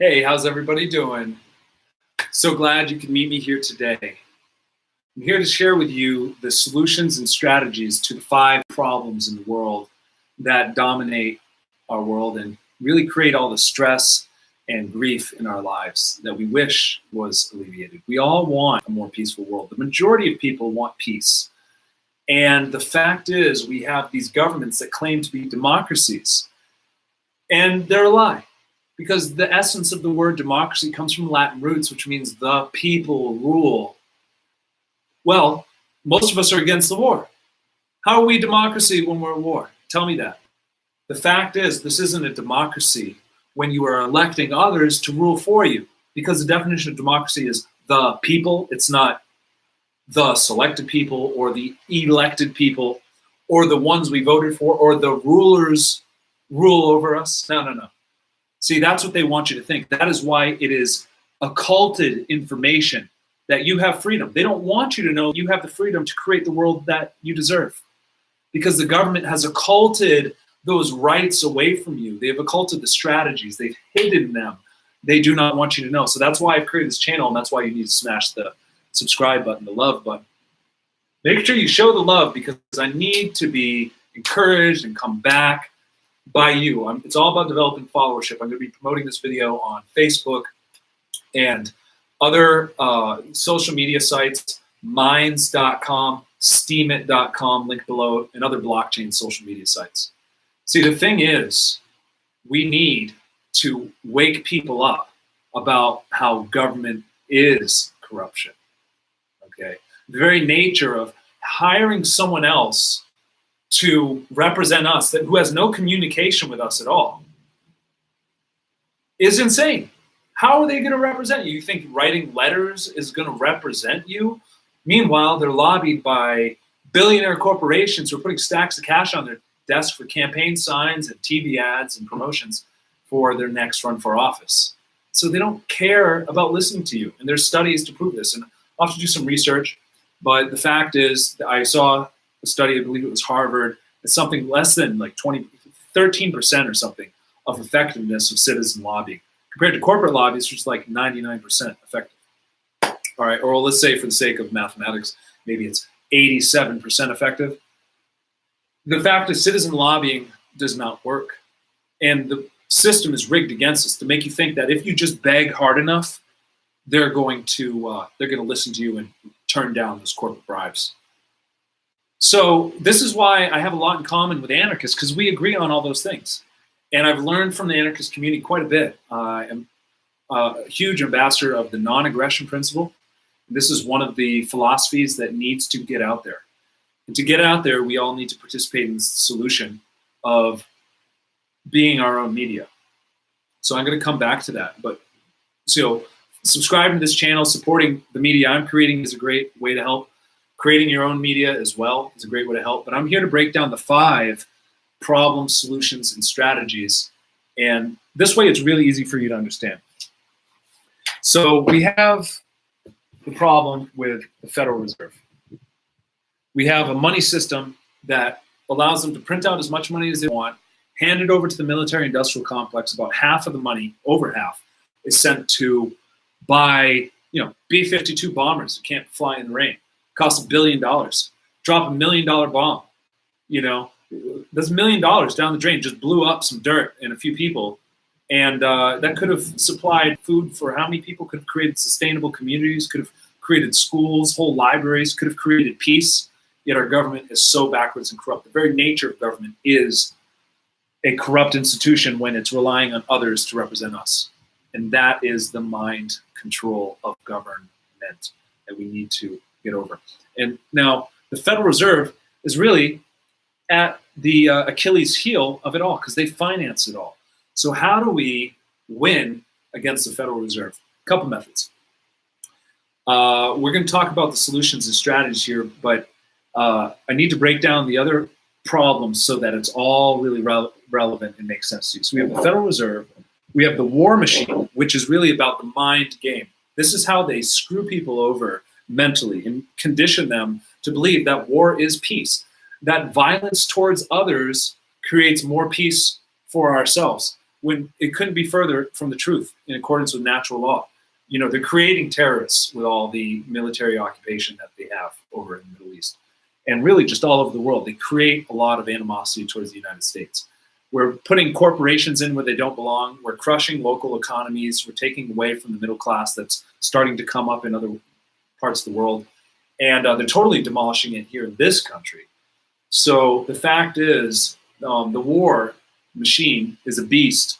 Hey, how's everybody doing? So glad you can meet me here today. I'm here to share with you the solutions and strategies to the 5 problems in the world that dominate our world and really create all the stress and grief in our lives that we wish was alleviated. We all want a more peaceful world. The majority of people want peace. And the fact is, we have these governments that claim to be democracies, and they're a lie. Because the essence of the word democracy comes from Latin roots, which means the people rule. Well, most of us are against the war. How are we democracy when we're at war? Tell me that. The fact is, this isn't a democracy when you are electing others to rule for you, because the definition of democracy is the people. It's not the selected people or the elected people or the ones we voted for or the rulers rule over us. No. See, that's what they want you to think. That is why it is occulted information that you have freedom. They don't want you to know you have the freedom to create the world that you deserve, because the government has occulted those rights away from you. They have occulted the strategies. They've hidden them. They do not want you to know. So that's why I've created this channel, and that's why you need to smash the subscribe button, the love button. Make sure you show the love, because I need to be encouraged and come back by you. It's all about developing followership. I'm going to be promoting this video on Facebook and other social media sites, minds.com, steemit.com, link below, and other blockchain social media sites. See, the thing is, we need to wake people up about how government is corruption. Okay? The very nature of hiring someone else to represent us, who has no communication with us at all, is insane. How are they going to represent you? You think writing letters is going to represent you? Meanwhile, they're lobbied by billionaire corporations who are putting stacks of cash on their desk for campaign signs and TV ads and promotions for their next run for office. So they don't care about listening to you. And there's studies to prove this. And I'll have to do some research. But the fact is, I saw a study, I believe it was Harvard, it's something less than like 13% or something of effectiveness of citizen lobbying, compared to corporate lobbies, which is like 99% effective. All right, or let's say for the sake of mathematics, maybe it's 87% effective. The fact is, citizen lobbying does not work. And the system is rigged against us to make you think that if you just beg hard enough, they're going to listen to you and turn down those corporate bribes. So this is why I have a lot in common with anarchists, because we agree on all those things. And I've learned from the anarchist community quite a bit. I am a huge ambassador of the non-aggression principle. This is one of the philosophies that needs to get out there. And to get out there, we all need to participate in the solution of being our own media. So I'm going to come back to that. But so subscribing to this channel, supporting the media I'm creating is a great way to help. Creating your own media as well is a great way to help. But I'm here to break down the 5 problems, solutions, and strategies. And this way, it's really easy for you to understand. So we have the problem with the Federal Reserve. We have a money system that allows them to print out as much money as they want, hand it over to the military-industrial complex. About half of the money, over half, is sent to buy, B-52 bombers that can't fly in the rain. Costs $1 billion. Drop $1 million bomb. That's $1 million down the drain. Just blew up some dirt and a few people, and that could have supplied food for how many people? Could have created sustainable communities. Could have created schools, whole libraries. Could have created peace. Yet our government is so backwards and corrupt. The very nature of government is a corrupt institution when it's relying on others to represent us, and that is the mind control of government that we need to get over. And now the Federal Reserve is really at the Achilles heel of it all, because they finance it all. So how do we win against the Federal Reserve? A couple methods. We're going to talk about the solutions and strategies here, but I need to break down the other problems so that it's all really relevant and makes sense to you. So we have the Federal Reserve. We have the war machine, which is really about the mind game. This is how they screw people over mentally and condition them to believe that war is peace, that violence towards others creates more peace for ourselves. when it couldn't be further from the truth in accordance with natural law. They're creating terrorists with all the military occupation that they have over in the Middle East. And really just all over the world. They create a lot of animosity towards the United States. We're putting corporations in where they don't belong. We're crushing local economies. We're taking away from the middle class that's starting to come up in other parts of the world. And they're totally demolishing it here in this country. So the fact is, the war machine is a beast.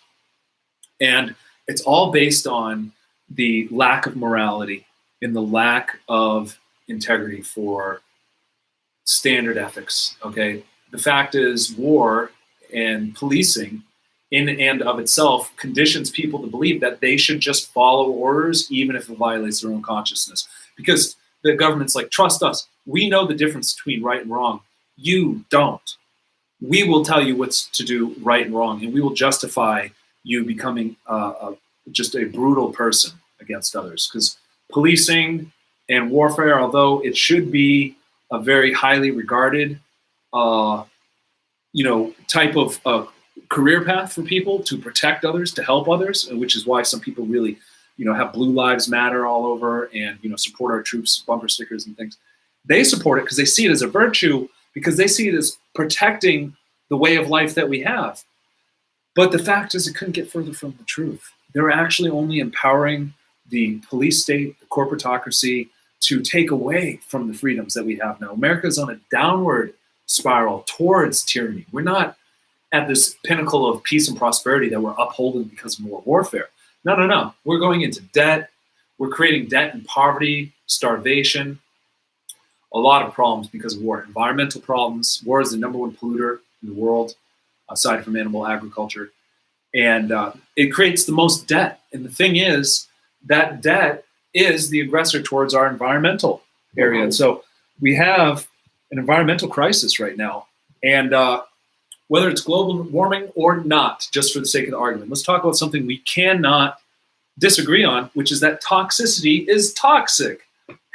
And it's all based on the lack of morality and the lack of integrity for standard ethics, okay? The fact is, war and policing in and of itself conditions people to believe that they should just follow orders even if it violates their own consciousness. Because the government's like, trust us, we know the difference between right and wrong. You don't. We will tell you what's to do right and wrong, and we will justify you becoming just a brutal person against others. Because policing and warfare, although it should be a very highly regarded, type of career path for people to protect others, to help others, which is why some people really, have Blue Lives Matter all over and, support our troops, bumper stickers and things. They support it because they see it as a virtue, because they see it as protecting the way of life that we have. But the fact is, it couldn't get further from the truth. They're actually only empowering the police state, the corporatocracy, to take away from the freedoms that we have now. America is on a downward spiral towards tyranny. We're not at this pinnacle of peace and prosperity that we're upholding because of more warfare. No. We're going into debt. We're creating debt and poverty, starvation, a lot of problems because of war. Environmental problems. War is the #1 polluter in the world, aside from animal agriculture. And it creates the most debt. And the thing is, that debt is the aggressor towards our environmental area. And so we have an environmental crisis right now. And whether it's global warming or not, just for the sake of the argument, let's talk about something we cannot disagree on, which is that toxicity is toxic.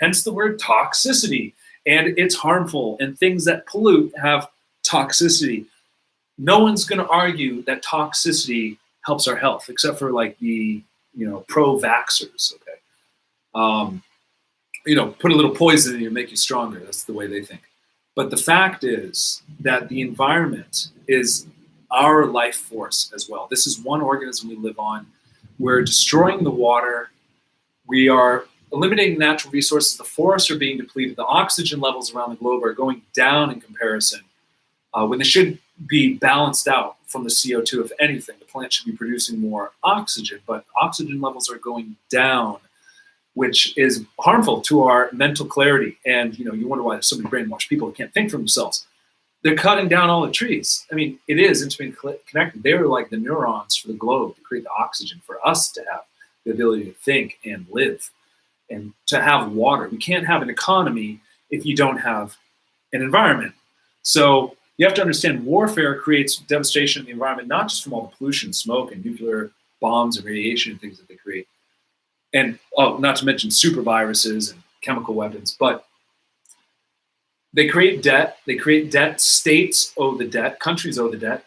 Hence the word toxicity. And it's harmful, and things that pollute have toxicity. No one's going to argue that toxicity helps our health, except for like the pro-vaxxers. Okay, put a little poison in you and make you stronger. That's the way they think. But the fact is that the environment is our life force as well. This is one organism we live on. We're destroying the water. We are eliminating natural resources. The forests are being depleted. The oxygen levels around the globe are going down in comparison when they should be balanced out from the CO2. If anything, the plant should be producing more oxygen, but oxygen levels are going down, which is harmful to our mental clarity. And you wonder why there's so many brainwashed people who can't think for themselves. They're cutting down all the trees. I mean, it is intimately connected. They are like the neurons for the globe to create the oxygen for us to have the ability to think and live and to have water. We can't have an economy if you don't have an environment. So you have to understand, warfare creates devastation in the environment, not just from all the pollution, smoke, and nuclear bombs and radiation and things that they create. And not to mention super viruses and chemical weapons, but they create debt. They create debt. States owe the debt. Countries owe the debt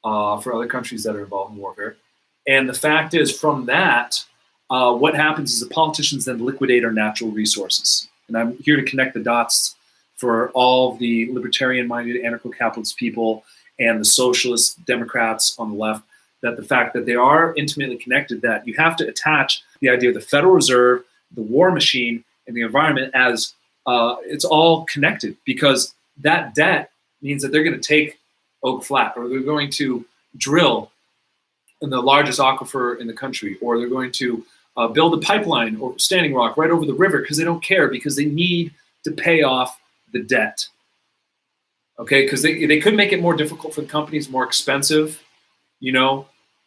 for other countries that are involved in warfare. And the fact is, from that, what happens is the politicians then liquidate our natural resources. And I'm here to connect the dots for all the libertarian-minded anarcho-capitalist people and the socialist Democrats on the left, that the fact that they are intimately connected, that you have to attach the idea of the Federal Reserve, the war machine, and the environment as it's all connected, because that debt means that they're going to take Oak Flat, or they're going to drill in the largest aquifer in the country, or they're going to build a pipeline or Standing Rock right over the river, because they don't care, because they need to pay off the debt. Okay, because they could make it more difficult for the companies, more expensive,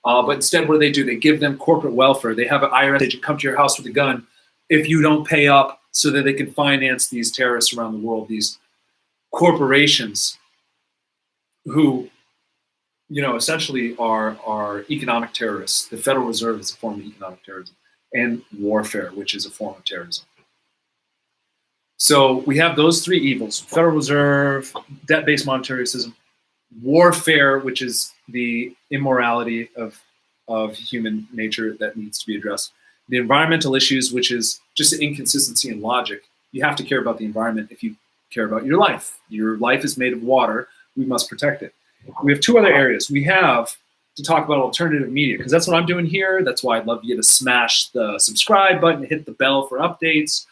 but instead, what do? They give them corporate welfare. They have an IRS agent come to your house with a gun if you don't pay up, so that they can finance these terrorists around the world, these corporations who, essentially are economic terrorists. The Federal Reserve is a form of economic terrorism, and warfare, which is a form of terrorism. So we have those three evils: Federal Reserve, debt-based monetary system, warfare, which is the immorality of of human nature that needs to be addressed. The environmental issues, which is just an inconsistency in logic. You have to care about the environment if you care about your life. Your life is made of water. We must protect it. We have two other areas. We have to talk about alternative media, because that's what I'm doing here. That's why I'd love you to smash the subscribe button, hit the bell for updates,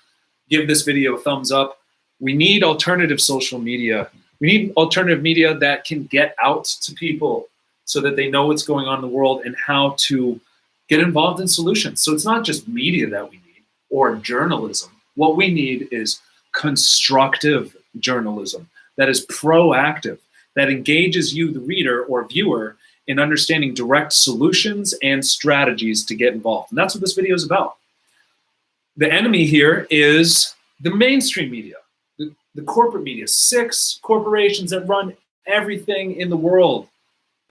give this video a thumbs up. We need alternative social media. We need alternative media that can get out to people so that they know what's going on in the world and how to get involved in solutions. So it's not just media that we need or journalism. What we need is constructive journalism that is proactive, that engages you, the reader or viewer, in understanding direct solutions and strategies to get involved. And that's what this video is about. The enemy here is the mainstream media, the corporate media, 6 corporations that run everything in the world.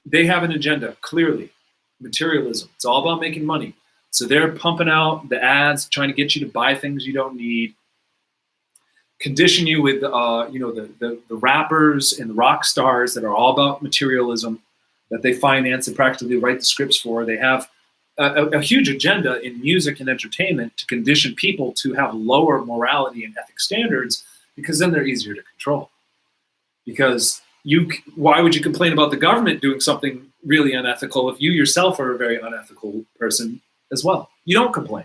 They have an agenda, clearly, materialism. It's all about making money. So they're pumping out the ads, trying to get you to buy things you don't need, condition you with the rappers and the rock stars that are all about materialism, that they finance and practically write the scripts for. They have a huge agenda in music and entertainment to condition people to have lower morality and ethic standards, because then they're easier to control. Because why would you complain about the government doing something really unethical if you yourself are a very unethical person as well? You don't complain.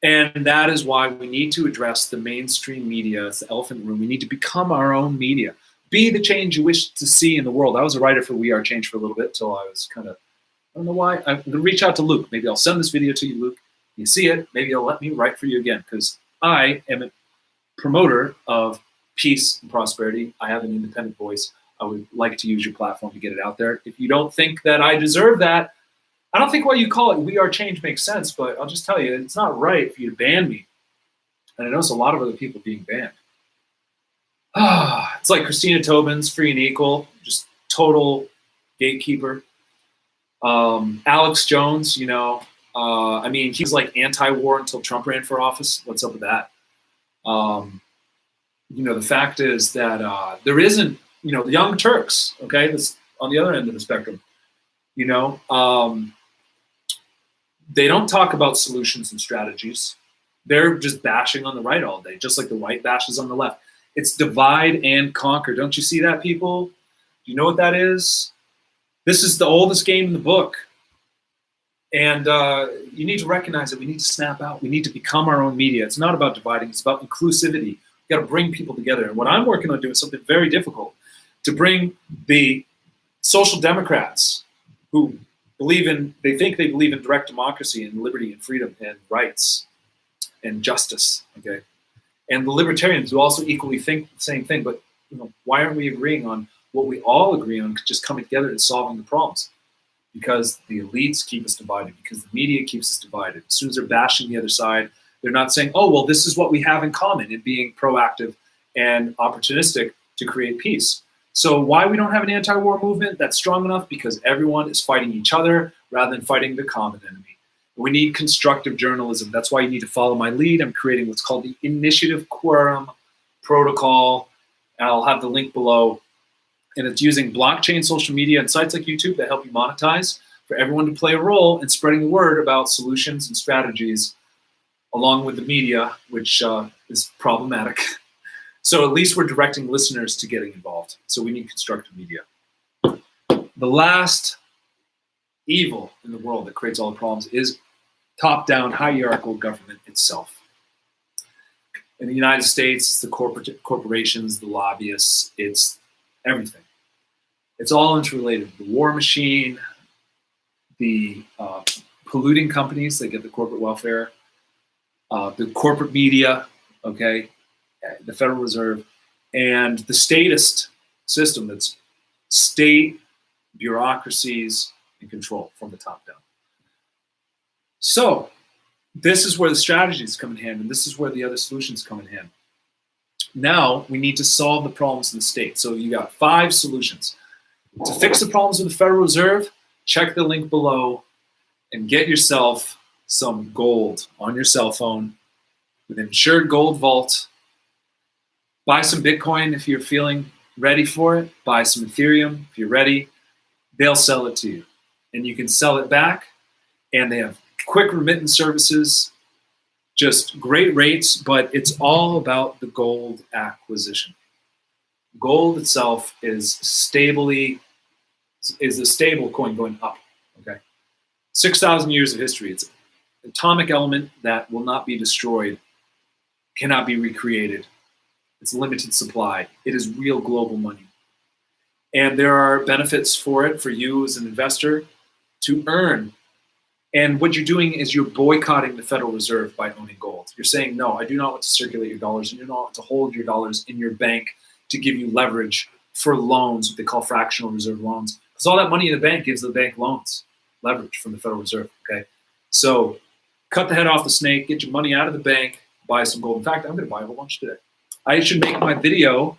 And that is why we need to address the mainstream media. It's the elephant in the room. We need to become our own media. Be the change you wish to see in the world. I was a writer for We Are Change for a little bit until I was kind of, I don't know why. I'm going to reach out to Luke. Maybe I'll send this video to you, Luke. You see it. Maybe you'll let me write for you again, because I am a promoter of peace and prosperity. I have an independent voice. I would like to use your platform to get it out there. If you don't think that I deserve that, I don't think what you call it We Are Change makes sense, but I'll just tell you, it's not right for you to ban me. And I notice a lot of other people being banned. It's like Christina Tobin's Free and Equal, just total gatekeeper. Alex Jones, I mean, he's like anti-war until Trump ran for office. What's up with that? The fact is that there isn't, the Young Turks, okay, that's on the other end of the spectrum, they don't talk about solutions and strategies. They're just bashing on the right all day, just like the right bashes on the left. It's divide and conquer. Don't you see that, people? Do you know what that is? This is the oldest game in the book. And you need to recognize that we need to snap out. We need to become our own media. It's not about dividing. It's about inclusivity. We've got to bring people together. And what I'm working on doing is something very difficult, to bring the social democrats who they think they believe in direct democracy and liberty and freedom and rights and justice, okay? And the libertarians who also equally think the same thing, but why aren't we agreeing on what we all agree on, just coming together and solving the problems? Because the elites keep us divided, because the media keeps us divided. As soon as they're bashing the other side, they're not saying, oh, well, this is what we have in common in being proactive and opportunistic to create peace. So why we don't have an anti-war movement that's strong enough? Because everyone is fighting each other rather than fighting the common enemy. We need constructive journalism. That's why you need to follow my lead. I'm creating what's called the Initiative Quorum Protocol. And I'll have the link below. And it's using blockchain, social media, and sites like YouTube that help you monetize, for everyone to play a role in spreading the word about solutions and strategies, along with the media, which is problematic. So at least we're directing listeners to getting involved. So we need constructive media. The last evil in the world that creates all the problems is top-down hierarchical government itself. In the United States, it's the corporations, the lobbyists, it's everything. It's all interrelated. The war machine, the polluting companies that get the corporate welfare, the corporate media, okay, the Federal Reserve, and the statist system that's state bureaucracies and control from the top down. So this is where the strategies come in hand, and this is where the other solutions come in hand. Now we need to solve the problems in the state. So you got 5 solutions. To fix the problems with the Federal Reserve, check the link below and get yourself some gold on your cell phone with an insured gold vault. Buy some Bitcoin if you're feeling ready for it. Buy some Ethereum if you're ready. They'll sell it to you. and you can sell it back, and they have quick remittance services, just great rates, but it's all about the gold acquisition. Gold itself is a stable coin going up, okay? 6,000 years of history. It's an atomic element that will not be destroyed, cannot be recreated. It's limited supply. It is real global money. And there are benefits for it for you as an investor to earn. And what you're doing is you're boycotting the Federal Reserve by owning gold. You're saying, no, I do not want to circulate your dollars, and you don't want to hold your dollars in your bank to give you leverage for loans, what they call fractional reserve loans. Because all that money in the bank gives the bank loans, leverage from the Federal Reserve, okay? So cut the head off the snake, get your money out of the bank, buy some gold. In fact, I'm gonna buy a whole bunch today. I should make my video,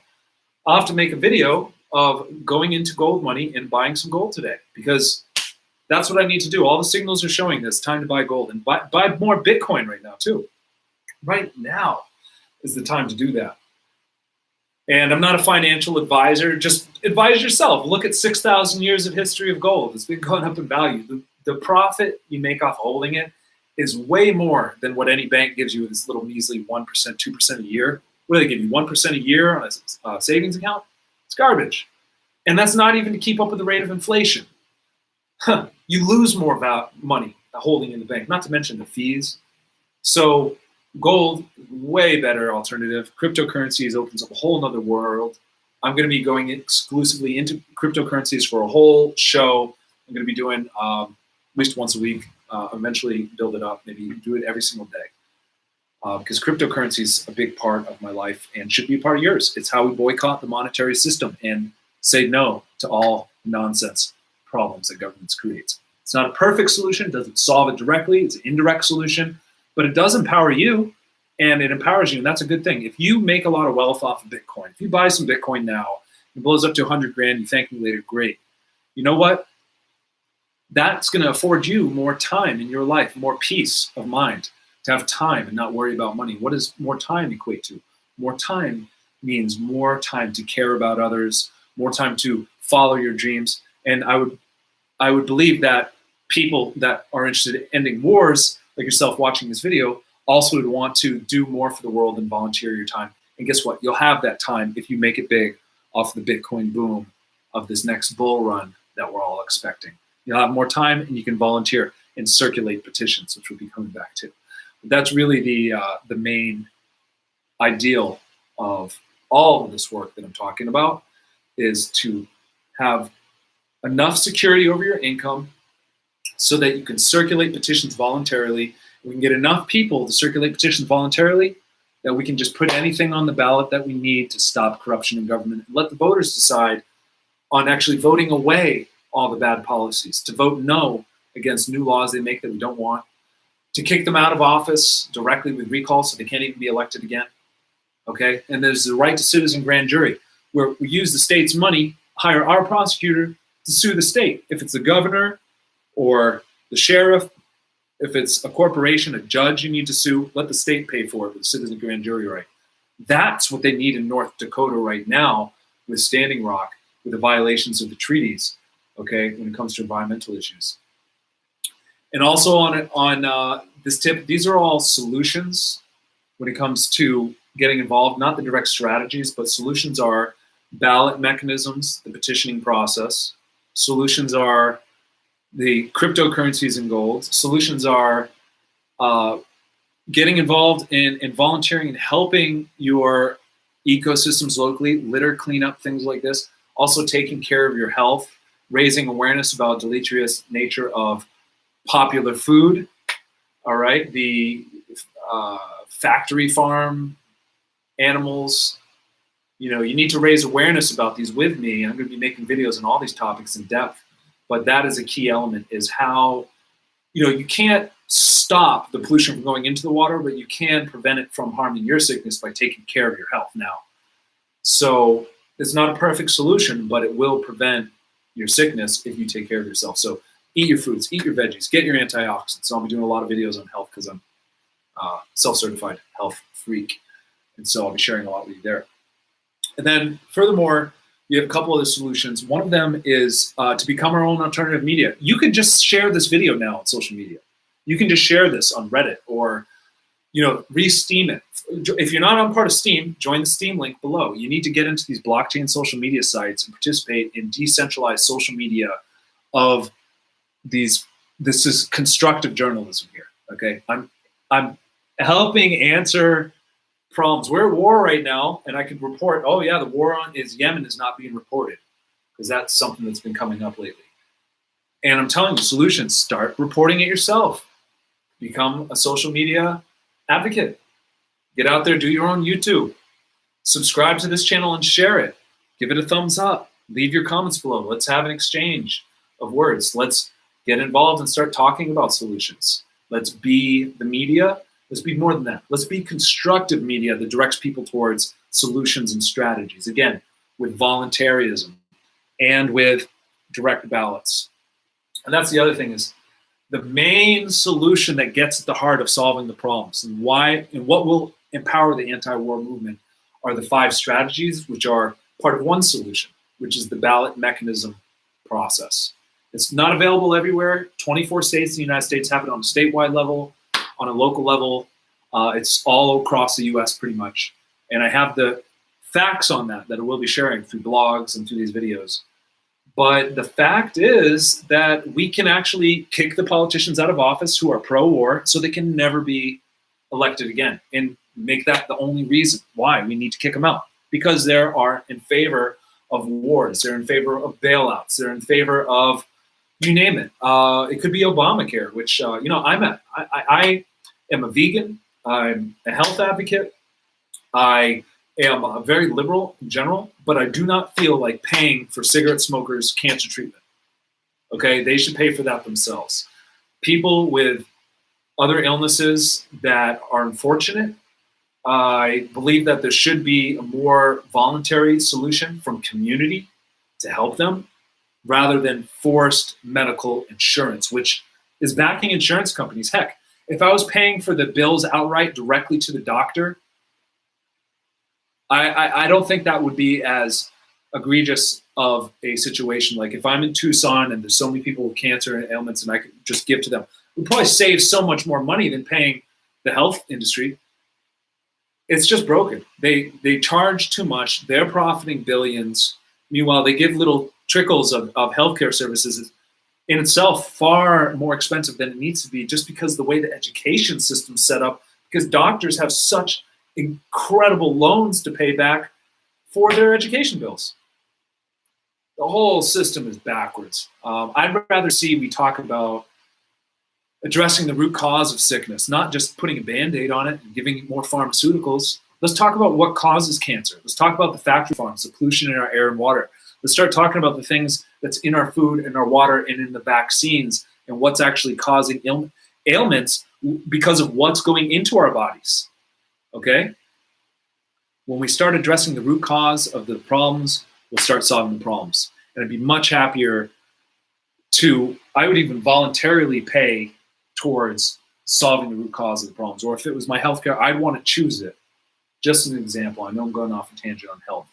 I'll have to make a video of going into gold money and buying some gold today, because that's what I need to do. All the signals are showing this time to buy gold, and buy more Bitcoin right now too. Right now is the time to do that. And I'm not a financial advisor. Just advise yourself. Look at 6,000 years of history of gold. It's been going up in value. The profit you make off holding it is way more than what any bank gives you with this little measly 1%, 2% a year. What do they give you, 1% a year on a savings account? It's garbage. And that's not even to keep up with the rate of inflation. You lose more money holding in the bank, not to mention the fees. So gold, way better alternative. Cryptocurrencies opens up a whole nother world. I'm going to be going exclusively into cryptocurrencies for a whole show. I'm going to be doing at least once a week, eventually build it up, maybe do it every single day. Because cryptocurrency is a big part of my life and should be a part of yours. It's how we boycott the monetary system and say no to all nonsense problems that governments create. It's not a perfect solution. It doesn't solve it directly. It's an indirect solution, but it does empower you, and it empowers you, and that's a good thing. If you make a lot of wealth off of Bitcoin, if you buy some Bitcoin now, it blows up to 100 grand, you thank me later, great. You know what? That's going to afford you more time in your life, more peace of mind, to have time and not worry about money. What does more time equate to? More time means more time to care about others, more time to follow your dreams. And I would believe that people that are interested in ending wars, like yourself watching this video, also would want to do more for the world and volunteer your time. And guess what? You'll have that time if you make it big off the Bitcoin boom of this next bull run that we're all expecting. You'll have more time, and you can volunteer and circulate petitions, which we'll be coming back to. But that's really the main ideal of all of this work that I'm talking about, is to have enough security over your income so that you can circulate petitions voluntarily. We can get enough people to circulate petitions voluntarily that we can just put anything on the ballot that we need to stop corruption in government, and let the voters decide on actually voting away all the bad policies, to vote no against new laws they make that we don't want, to kick them out of office directly with recall so they can't even be elected again. Okay? And there's the right to citizen grand jury, where we use the state's money, hire our prosecutor to sue the state. If it's the governor or the sheriff, if it's a corporation, a judge you need to sue, let the state pay for it with the citizen grand jury right. That's what they need in North Dakota right now with Standing Rock, with the violations of the treaties, okay, when it comes to environmental issues. And also on this tip, these are all solutions when it comes to getting involved, not the direct strategies, but solutions are ballot mechanisms, the petitioning process. Solutions are the cryptocurrencies and gold. Solutions are getting involved in volunteering and helping your ecosystems locally, litter cleanup, things like this. Also taking care of your health, raising awareness about deleterious nature of popular food, all right? The factory farm animals. You know, you need to raise awareness about these with me. I'm going to be making videos on all these topics in depth, but that is a key element, is how, you know, you can't stop the pollution from going into the water, but you can prevent it from harming your sickness by taking care of your health now. So it's not a perfect solution, but it will prevent your sickness if you take care of yourself. So eat your fruits, eat your veggies, get your antioxidants. So I'll be doing a lot of videos on health because I'm self-certified health freak. And so I'll be sharing a lot with you there. And then furthermore, You have a couple other solutions. One of them is to become our own alternative media. You can just share this video now on social media. You can just share this on Reddit or, re-Steam it. If you're not on part of Steam, join the Steam link below. You need to get into these blockchain social media sites and participate in decentralized social media of these. This is constructive journalism here. Okay, I'm helping answer problems. We're at war right now, and I can report, oh yeah, the war on Yemen is not being reported because that's something that's been coming up lately. And I'm telling you, solutions, start reporting it yourself. Become a social media advocate. Get out there, do your own YouTube. Subscribe to this channel and share it. Give it a thumbs up. Leave your comments below. Let's have an exchange of words. Let's get involved and start talking about solutions. Let's be the media. Let's be more than that. Let's be constructive media that directs people towards solutions and strategies. Again, with voluntarism and with direct ballots. And that's the other thing is the main solution that gets at the heart of solving the problems and why and what will empower the anti-war movement are the 5 strategies, which are part of one solution, which is the ballot mechanism process. It's not available everywhere. 24 states in the United States have it on a statewide level, on a local level. It's all across the US pretty much. And I have the facts on that I will be sharing through blogs and through these videos. But the fact is that we can actually kick the politicians out of office who are pro-war so they can never be elected again and make that the only reason why we need to kick them out. Because they are in favor of wars. They're in favor of bailouts. They're in favor of, you name it. It could be Obamacare, which, I am a vegan. I'm a health advocate. I am very liberal in general, but I do not feel like paying for cigarette smokers' cancer treatment. Okay, they should pay for that themselves. People with other illnesses that are unfortunate, I believe that there should be a more voluntary solution from community to help them rather than forced medical insurance, which is backing insurance companies. Heck, if I was paying for the bills outright directly to the doctor, I don't think that would be as egregious of a situation. Like if I'm in Tucson and there's so many people with cancer and ailments and I could just give to them, it would probably save so much more money than paying the health industry. It's just broken. They charge too much. They're profiting billions. Meanwhile, they give little trickles of healthcare services in itself far more expensive than it needs to be just because the way the education system's set up, because doctors have such incredible loans to pay back for their education bills. The whole system is backwards. I'd rather see we talk about addressing the root cause of sickness, not just putting a Band-Aid on it and giving more pharmaceuticals. Let's talk about what causes cancer. Let's talk about the factory farms, the pollution in our air and water. Let's start talking about the things that's in our food and our water and in the vaccines and what's actually causing ailments because of what's going into our bodies. Okay? When we start addressing the root cause of the problems, we'll start solving the problems. And I'd be much happier I would even voluntarily pay towards solving the root cause of the problems. Or if it was my healthcare, I'd want to choose it. Just as an example, I know I'm going off a tangent on health,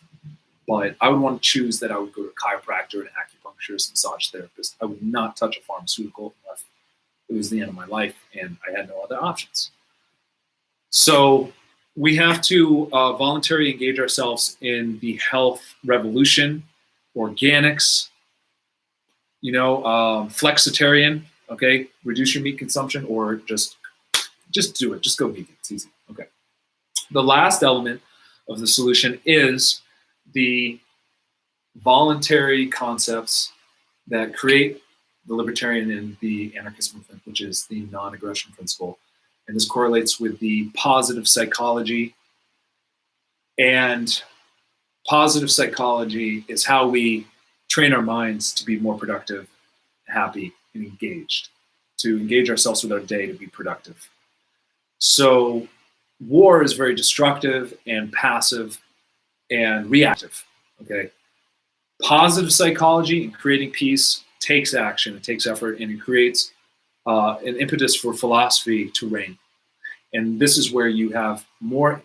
but I would want to choose that I would go to a chiropractor, an acupuncturist, massage therapist. I would not touch a pharmaceutical unless it was the end of my life and I had no other options. So we have to voluntarily engage ourselves in the health revolution, organics, flexitarian, okay? Reduce your meat consumption or just do it. Just go vegan. It's easy. Okay. The last element of the solution is the voluntary concepts that create the libertarian and the anarchist movement, which is the non-aggression principle. And this correlates with the positive psychology. And positive psychology is how we train our minds to be more productive, happy, and engaged, to engage ourselves with our day to be productive. So war is very destructive and passive and reactive, okay? Positive psychology and creating peace takes action, it takes effort, and it creates an impetus for philosophy to reign. And this is where you have more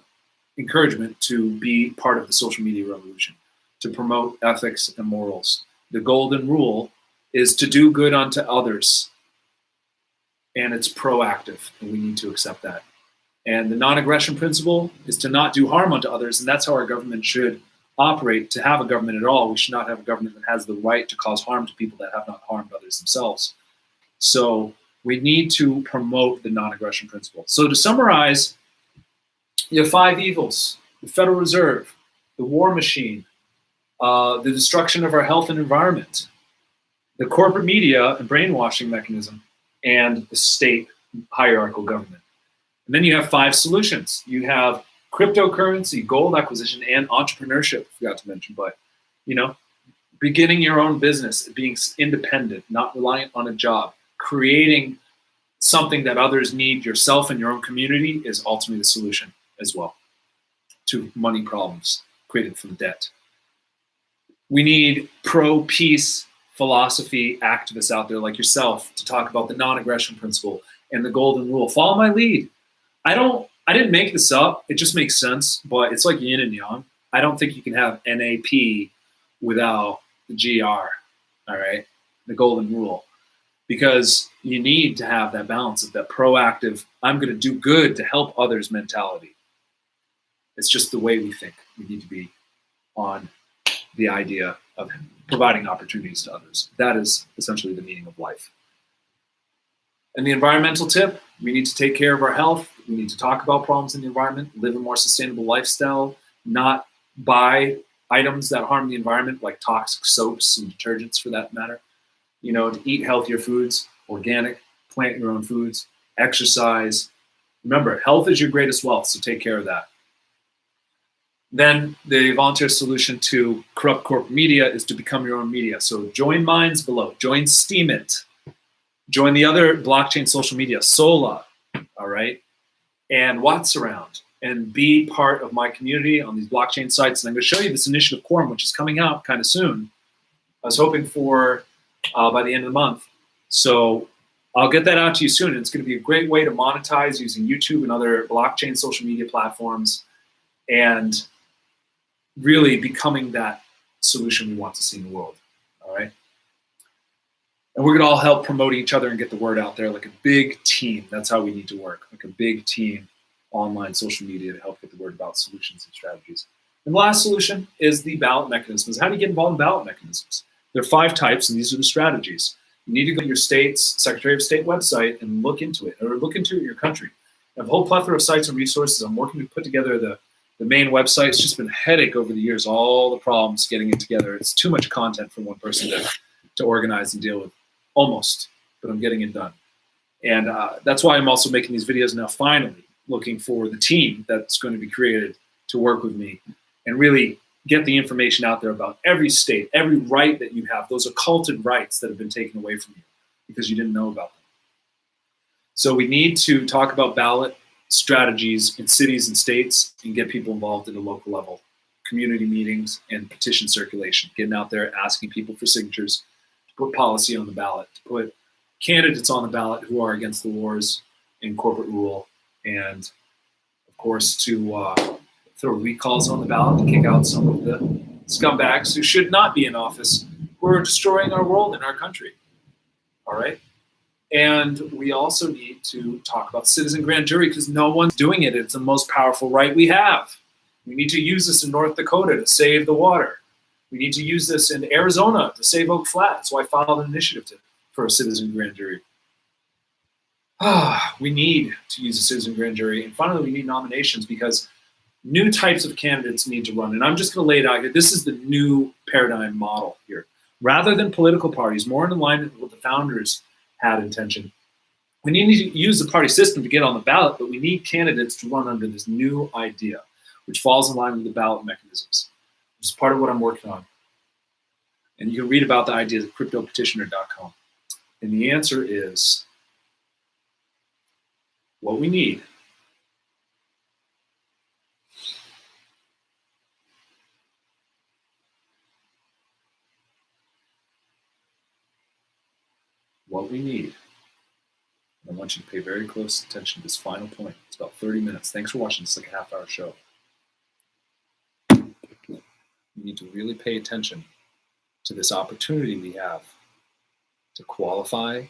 encouragement to be part of the social media revolution. to promote ethics and morals. The golden rule is to do good unto others, and it's proactive, and we need to accept that. And the non-aggression principle is to not do harm unto others, and that's how our government should operate. To have a government at all, we should not have a government that has the right to cause harm to people that have not harmed others themselves. So we need to promote the non-aggression principle. So to summarize, you have 5 evils: the Federal Reserve, the war machine, the destruction of our health and environment, the corporate media and brainwashing mechanism, and the state hierarchical government. And then you have 5 solutions. You have cryptocurrency, gold acquisition, and entrepreneurship, I forgot to mention, but beginning your own business, being independent, not reliant on a job, creating something that others need, yourself and your own community, is ultimately the solution as well to money problems created from debt. We need pro-peace philosophy activists out there like yourself to talk about the non-aggression principle and the golden rule. Follow my lead. I didn't make this up. It just makes sense, but it's like yin and yang. I don't think you can have NAP without the GR, all right? The golden rule. Because you need to have that balance of that proactive, I'm going to do good to help others mentality. It's just the way we think. We need to be on the idea of providing opportunities to others. That is essentially the meaning of life. And the environmental tip, we need to take care of our health. We need to talk about problems in the environment, live a more sustainable lifestyle, not buy items that harm the environment, like toxic soaps and detergents for that matter. To eat healthier foods, organic, plant your own foods, exercise. Remember, health is your greatest wealth, so take care of that. Then the volunteer solution to corrupt corporate media is to become your own media. So join Minds Below, join Steemit, join the other blockchain social media, Sola, all right, and Watts Around, and be part of my community on these blockchain sites. And I'm going to show you this initiative Quorum, which is coming out kind of soon. I was hoping for by the end of the month. So I'll get that out to you soon. And it's going to be a great way to monetize using YouTube and other blockchain social media platforms and really becoming that solution we want to see in the world, all right? And we're gonna all help promote each other and get the word out there like a big team. That's how we need to work, like a big team, online social media to help get the word about solutions and strategies. And the last solution is the ballot mechanisms. How do you get involved in ballot mechanisms? There are 5 types, and these are the strategies. You need to go to your state's Secretary of State website and look into it, or look into it in your country. I have a whole plethora of sites and resources. I'm working to put together the main website. It's just been a headache over the years, all the problems getting it together. It's too much content for one person to organize and deal with, almost, but I'm getting it done. And that's why I'm also making these videos now, finally, looking for the team that's going to be created to work with me and really get the information out there about every state, every right that you have, those occulted rights that have been taken away from you because you didn't know about them. So we need to talk about ballot strategies in cities and states and get people involved at a local level, community meetings and petition circulation, getting out there, asking people for signatures, to put policy on the ballot, to put candidates on the ballot who are against the wars and corporate rule, and of course to throw recalls on the ballot to kick out some of the scumbags who should not be in office, who are destroying our world and our country, all right? And we also need to talk about citizen grand jury because no one's doing it. It's the most powerful right we have. We need to use this in North Dakota to save the water. We need to use this in Arizona to save Oak Flat. So I filed an initiative for a citizen grand jury. We need to use a citizen grand jury. And finally, we need nominations because new types of candidates need to run. And I'm just going to lay it out here. This is the new paradigm model here. Rather than political parties, more in alignment with what the founders had intention. We need to use the party system to get on the ballot, but we need candidates to run under this new idea, which falls in line with the ballot mechanisms, which is part of what I'm working on. And you can read about the ideas at cryptopetitioner.com. And the answer is what we need. What we need. I want you to pay very close attention to this final point. It's about 30 minutes. Thanks for watching. It's like a half-hour show. We need to really pay attention to this opportunity we have to qualify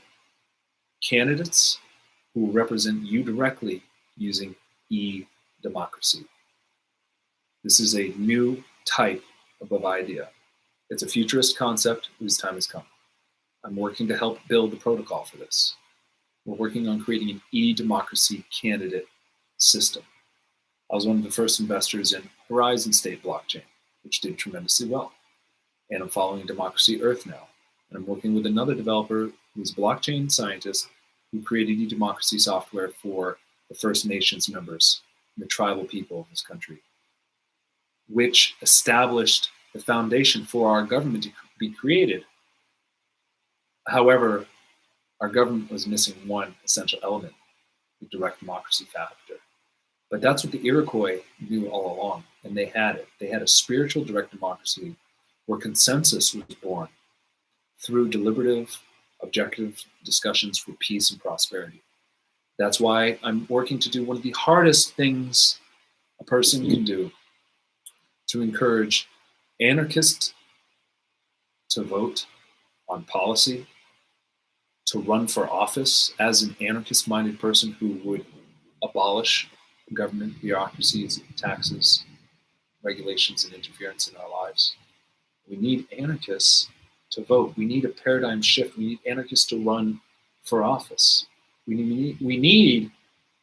candidates who will represent you directly using e-democracy. This is a new type of idea. It's a futurist concept whose time has come. I'm working to help build the protocol for this. We're working on creating an e-democracy candidate system. I was one of the first investors in Horizon State blockchain, which did tremendously well. And I'm following Democracy Earth now. And I'm working with another developer who's a blockchain scientist who created e-democracy software for the First Nations members, the tribal people of this country, which established the foundation for our government to be created. However, our government was missing one essential element, the direct democracy factor. But that's what the Iroquois knew all along, and they had it. They had a spiritual direct democracy where consensus was born through deliberative, objective discussions for peace and prosperity. That's why I'm working to do one of the hardest things a person can do, to encourage anarchists to vote on policy, to run for office as an anarchist-minded person who would abolish government bureaucracies, taxes, regulations, and interference in our lives. We need anarchists to vote. We need a paradigm shift. We need anarchists to run for office. What we need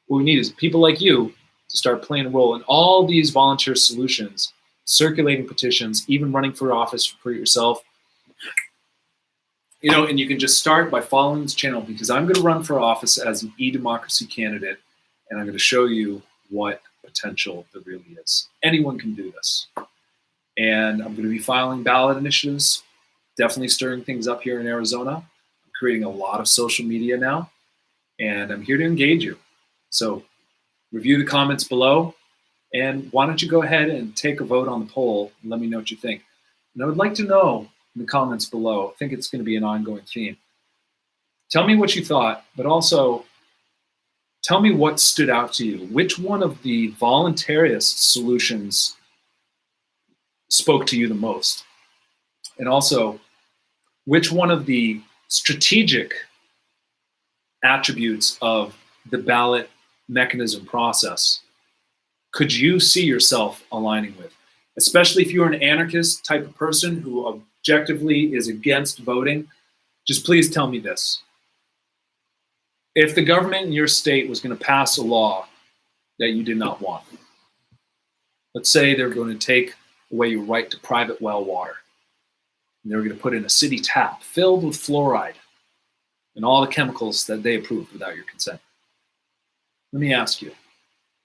is people like you to start playing a role in all these volunteer solutions, circulating petitions, even running for office for yourself. You know, and you can just start by following this channel, because I'm going to run for office as an e-democracy candidate, and I'm going to show you what potential there really is. Anyone can do this. And I'm going to be filing ballot initiatives, definitely stirring things up here in Arizona. I'm creating a lot of social media now, and I'm here to engage you. So review the comments below, and why don't you go ahead and take a vote on the poll and let me know what you think. And I would like to know in the comments below, I think it's going to be an ongoing theme. Tell me what you thought, but also tell me what stood out to you. Which one of the voluntarist solutions spoke to you the most? And also, which one of the strategic attributes of the ballot mechanism process could you see yourself aligning with? Especially if you're an anarchist type of person who objectively is against voting, just please tell me this. If the government in your state was going to pass a law that you did not want, let's say they're going to take away your right to private well water, and they're going to put in a city tap filled with fluoride and all the chemicals that they approved without your consent. Let me ask you,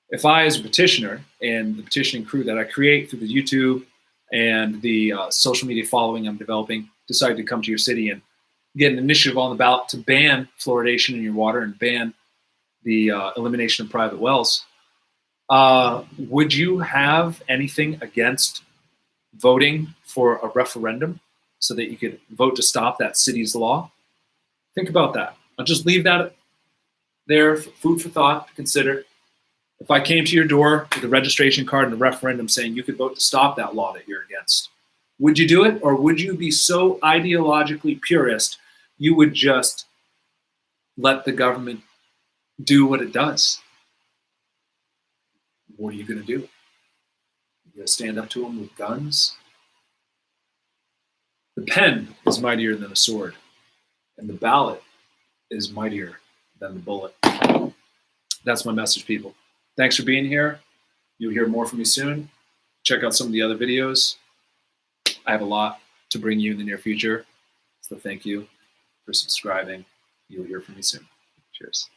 if I, as a petitioner, and the petitioning crew that I create through the YouTube and the social media following I'm developing, decide to come to your city and get an initiative on the ballot to ban fluoridation in your water and ban the elimination of private wells, would you have anything against voting for a referendum so that you could vote to stop that city's law? Think about that. I'll just leave that there for food for thought to consider. If I came to your door with a registration card and a referendum saying you could vote to stop that law that you're against, would you do it? Or would you be so ideologically purist you would just let the government do what it does? What are you going to do? You're going to stand up to them with guns? The pen is mightier than a sword, and the ballot is mightier than the bullet. That's my message, people. Thanks for being here. You'll hear more from me soon. Check out some of the other videos. I have a lot to bring you in the near future. So thank you for subscribing. You'll hear from me soon. Cheers.